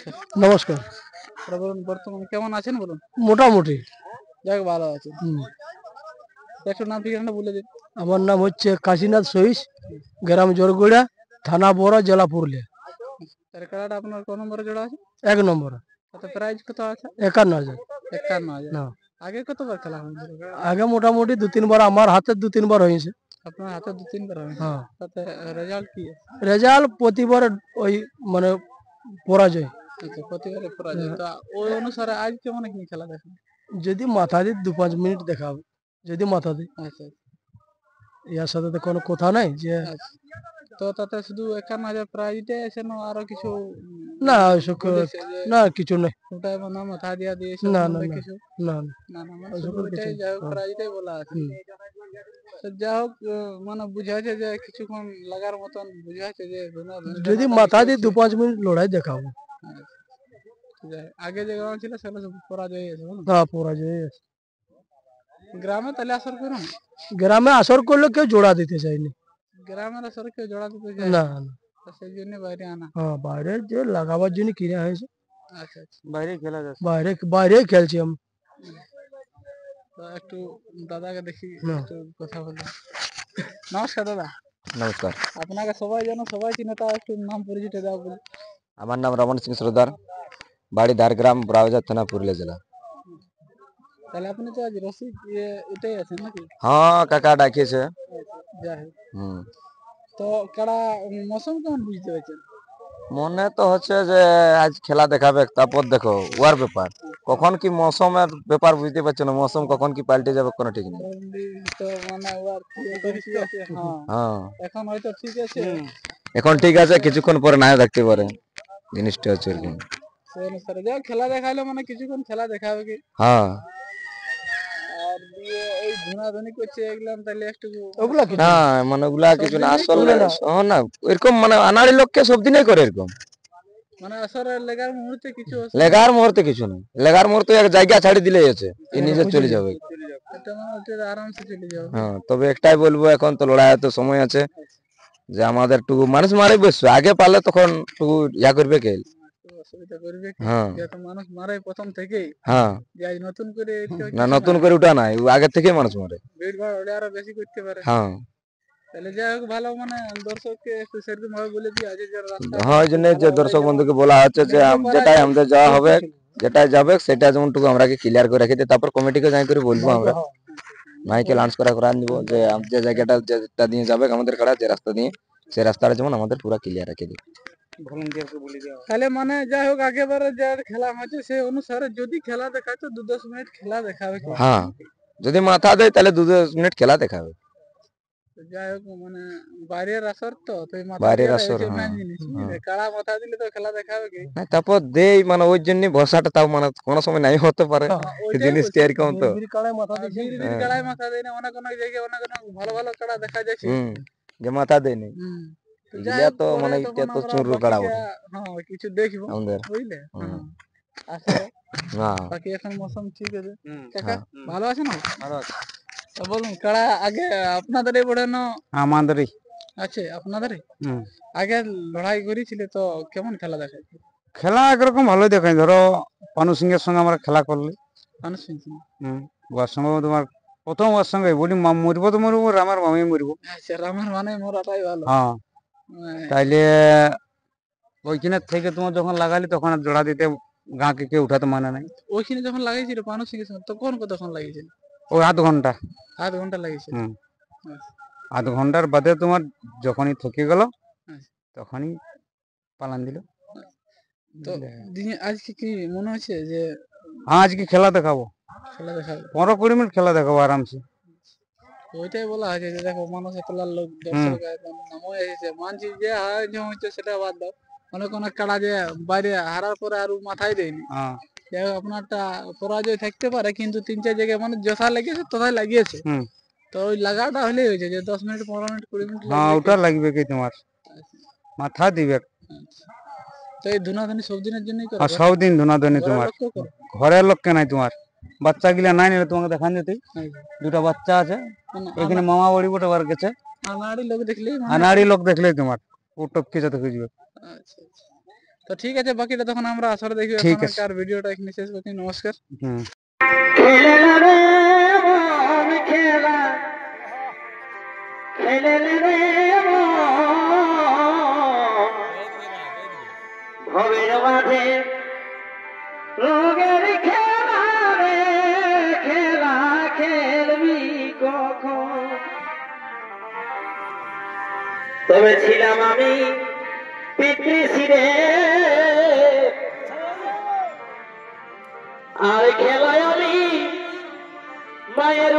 নমস্কার। নমস্কার। বলুন বর্তমানে কেমন আছেন বলুন? মোটামুটি। যাক ভালো আছেন। হুম। একটু নাম ঠিকানাটা বলে দিন। আমার নাম হচ্ছে কাশীনাথ সহিস, গ্রাম জোরগুড়া, থানা বড়, জেলা পুরুলিয়া। তার কার্ড আপনার কোন নম্বরে জোড়া আছে? 1 নম্বর। তাতে প্রাইজ কত আছে? 51,000। 51,000। না, আগে কতবার খেলা হয়েছিল? আগে মোটামুটি 2-3 বার, আমার হাতে 2-3 বার হয়েছে। আপনার হাতে 2-3 বার হয়েছে। হ্যাঁ। তাতে রেজাল্ট কি? রেজাল্ট প্রতিবার ওই মানে পরাজয়। আচ্ছা, প্রতিবারে পরাজয়। তো ওই অনুসারে আজ কেমন কি খেলা দেখেন? যদি মাথা দিই 2-5 মিনিট দেখাবো, যদি মাথা দিই। আচ্ছা ইয়ার সাথে তো কোনো কথা নাই যে আচ্ছা। তো তাতে শুধু 51,000 প্রাইজটাই আছে না আরো কিছু? না ওইসব বলেছে যে না, কিছু নেই। ওটাই মানে মাথা দিয়া দিয়েছে না, না, অন্য না, কিছু? না, না না, মানে ওইসব শুধু কিছু ওইটাই নেই। যাই হোক হ্যাঁ। প্রাইজটাই বলা আছে। হুম। তো যা হোক মানে বুঝাচ্ছে যে কিছুক্ষণ লাগার মতন বুঝাচ্ছে যে যদি মাথা দিই 2-5 মিনিট লড়াই দেখাবো। আগে যে গ্রাম ছিল সেগুলো সব পরাজয় হয়েছে বলুন? হ্যাঁ, পরাজয় আছে। গ্রামে তাহলে আসর করুন। গ্রামে আসর করলে কেউ জোড়া দিতে চায়নি। গ্রামের আসরে কেউ জোড়া দিতে চায় না, না, না। তো সেই জন্য বাইরে আনা। হ্যাঁ, বাইরে যে লাগাবার জন্য কিনা হয়েছে। আচ্ছা আচ্ছা, বাইরে খেলা যাচ্ছে। বাইরেই খেলছি আমি। তো একটু দাদাকে দেখি, হ্যাঁ। একটু কথা বলি। নমস্কার দাদা। নমস্কার। আপনাকে সবাই জানো, সবাই চিনে, তাও একটু নাম পরিচিত দাও বলি। আমার নাম রমন সিং সরদার, বাড়ি ধারগ্রাম, ব্রাউজার থানা, পুরুলিয়া জেলা। তাহলে আপনি তো আজ রসিক এটাই আছেন নাকি? হ্যাঁ, কাকা ডাকিয়েছে। যাই হোক। হুম। তো কারা মৌসুম কেমন বুঝতে পারছেন? মনে তো হচ্ছে যে আজ খেলা দেখাবে, তারপর দেখো ওয়ার ব্যাপার কখন কি মৌসুমের ব্যাপার বুঝতে পারছো না, মৌসুম কখন কি পাল্টে যাবে কোনো ঠিক নেই। তো মানে ওর কি আছে? হ্যাঁ, হ্যাঁ, এখন হয়তো ঠিক আছে। এখন ঠিক আছে, কিছুক্ষণ পরে নাও থাকতে পারে, জিনিসটা হচ্ছে এরকম। সেই অনুসারে যাও খেলা দেখাইলে মানে কিছুক্ষণ খেলা দেখাবে কি। হ্যাঁ, আর দিয়ে এই ধুনাধুনি করছে এগুলো, তাহলে একটু ওগুলা কিছু না না। মানে ওগুলা কিছু না, সবদিনই আসলে করে। না এরকম মানে আনাড়ি লোককে সব দিনই করে এরকম। মানে আসলে লেগার মুহূর্তে কিছু লেগার মুহূর্তে কিছু নেই, লেগার মুহূর্তে এক জায়গা ছাড়ি দিলেই আছে, এ নিজে চলে যাবে। এটা মানে ওটা আরামসে চলে যাবে। হ্যাঁ, তবে একটাই বলবো, এখন তো লড়াই তো সময় আছে, যে আমাদের টুকু মানুষ মারে বসবে, আগে পারলে তখন টুকু ইয়া করবে কে। অসুবিধা করবে কি, হ্যাঁ, যেহেতু মানুষ মারে প্রথম থেকেই। হ্যাঁ, যে আজ নতুন করে না নতুন করে ওটা নাই, ও আগে থেকে মানুষ মারে। ভিড় ভাড় হলে আরো বেশি করতে পারে। হ্যাঁ, তাহলে যাই হোক, ভালো মানে দর্শককে একটু সেরকম ভাবে বলে দিই, আজকে যে রাস্তা হ্যাঁ, ওই জন্য যে দর্শক বন্ধুকে বলা হচ্ছে যে যেটাই আমাদের যাওয়া হবে, যেটাই যাবে সেটা যেমন টুকু আমরা ক্লিয়ার করে রেখে দিই, তারপর কমিটিকে যাই করে বলবো আমরা, মাইকে লাঞ্চ করা নিবো যে যে জায়গাটা যেটা দিয়ে যাবে আমাদের কাড়া, যে রাস্তা দিয়ে, সেই রাস্তাটা যেমন আমাদের পুরো ক্লিয়ার রেখে দিই। তাহলে মানে যাই হোক, আগেবারে যে খেলা হয়েছে সেই অনুসারে যদি খেলা দেখাচ্ছে 2-10 মিনিট খেলা দেখাবে কি। হ্যাঁ, যদি মাথা দেয় তাহলে 2-10 মিনিট খেলা দেখাবে। তো যাই হোক মানে বাইরের আসর তো এই মাথা বাইরের দেওয়াটা আসর, হচ্ছে হ্যাঁ, মেন জিনিস, হ্যাঁ। বুঝলে? কাড়া মাথা দিলে তো খেলা দেখাবে কি। না, তারপর দেই মানে ওই জন্য ভরসাটা, তাও মানে কোনো সময় নাই হতে পারে, এই ওইটাই জিনিসটা বলছি। এরকম তো। বীর কাড়ায় মাথা দিয়েছে। বীর কাড়ায় মাথা দেয় না, অনেক অনেক জায়গায় অনেক অনেক ভালো ভালো কাড়া দেখা যাচ্ছে। যে মাথা দেয়নি, তো যাই এগুলা হোক, তো পরে মানে তখন তো আমরা চুরু কাড়া বাকিটা বটে কিছু দেখবো, আমাদের। বুঝলে? হুম। আসলে হ্যাঁ, বাকি এখন মৌসুম ঠিক আছে। কাকা হ্যাঁ। ভালো আছে না? ভালো আছে। তো বলুন, কাড়া আগে আপনাদেরই বোড়ানো আমাদেরই আছে? আপনাদেরই আগে লড়াই করেছিল তো কেমন খেলা দেখায়? খেলা একরকম ভালোই দেখায়। ধরো পানু সিং এর সঙ্গে আমরা খেলা করলে, মানুষ শুনছি। ওর সঙ্গে তোমার প্রথম ওর সঙ্গে বলি মরবো তো মরবো, রামার মামি মরবো। আচ্ছা, রামের মানে মরাটাই ভালো। হ্যাঁ, মানে তাইলে ওইখানে থেকে তোমার যখন লাগালি তখন আর জোড়া দিতে গাঁকে কেউ উঠাতে মানে নাই। ওইখানে যখন লাগিয়েছিল মানুষ সিং তখন কতক্ষণ লাগিয়েছিল? ওই আধ ঘন্টা। আধ ঘন্টা লাগিয়েছিল। আচ্ছা। আধ ঘন্টার বাদে তোমার যখনই থকে গেল আচ্ছা। তখনই পালান দিল। তো আজকে কি মনে হচ্ছে যে আজকে খেলা দেখাবো, খেলা দেখাবে? 15-20 মিনিট খেলা দেখাবো আরামসে। ওইটাই বলা হয়েছে যে দেখো, মানুষ এতলা লোক দর্শক একদম নামও এসেছে, মানছি যে আয়োজন হচ্ছে সেটা বাদ দাও, অনেক অনেক কাড়া যে বাইরে হারার পরে আর মাথায় দেয়নি। যাই হোক, আপনারটা পরাজয় থাকতে পারে, কিন্তু 3-4 জায়গায় মানে যথা লেগেছে তথায় লাগিয়েছে। তো ওই লাগাটা হলেই হয়েছে যে 10 মিনিট 15 মিনিট 20 মিনিট হ্যাঁ, ওটা লাগবে কি তোমার মাথা দিবে। তো এই ধুনাধুনি সব দিনের জন্যই করে? আর সব দিন ধুনাধুনি তোমার করে? ঘরের লোককে নাই, তোমার বাচ্চা গিলা নাই নিলে তোমাকে দেখান যেতে। দুটা বাচ্চা আছে এখানে, মামা বাড়ি বটে বার গেছে, আনাড়ি লোক দেখলেই আনাড়ি লোক দেখলেই তোমার ও টপকে যেতে খুঁজবে। আচ্ছা আচ্ছা। তো তো ঠিক আছে, বাকিটা তখন আমরা আসলে দেখি। ঠিক আছে। এখনকার ভিডিওটা এখানে শেষ করছি। নমস্কার। হুম। খেলে না রে মন খেলা, খেলে না রে মন, ভবের মাঝে রোগের খেলা রে, খেলা খেলবি কখন? তবে ছিলাম আমি পিতৃশিরে, আর খেলায় আমি মায়ের